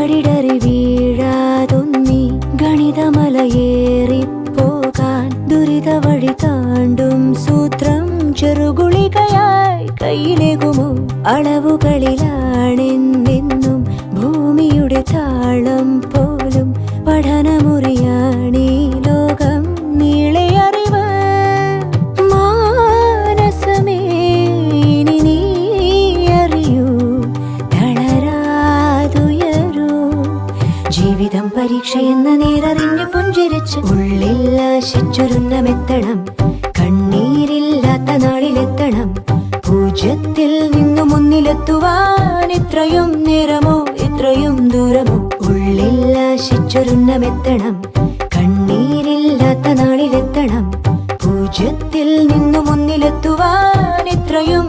വഴിടറി വീഴാതൊന്നി ഗണിതമലയേറിപ്പോകാൻ ദുരിത വഴി താണ്ടും സൂത്രം ചെറുകുളികയായി കയ്യിലേകുമോ? അളവുകളിലാണെന്നെന്നും ഭൂമിയുടെ താളം പോലും പഠനമുറിയാണീ ലോകം നീളെ അറിവ്. മാനസമേ ഇനി നീ അറിയൂ, തളരാതുയരൂ. ജീവിതം പരീക്ഷയെന്ന നേരറിഞ്ഞു പുഞ്ചിരിച്ച് ഉള്ളിൽ ആശിച്ചൊരുന്നമെത്തണം. കണ്ണീരില്ലാത്ത നാളിലെത്തണം. പൂജ്യത്തിൽ നിന്നു മുന്നിലെത്തുവാൻ ഇത്രയും നേരമോ ഇത്രയും ദൂരമോ? ഉള്ളിൽ ആശിച്ചൊരുന്നമെത്തണം. കണ്ണീരില്ലാത്ത നാളിലെത്തണം. പൂജ്യത്തിൽ നിന്നു മുന്നിലെത്തുവാൻ ഇത്രയും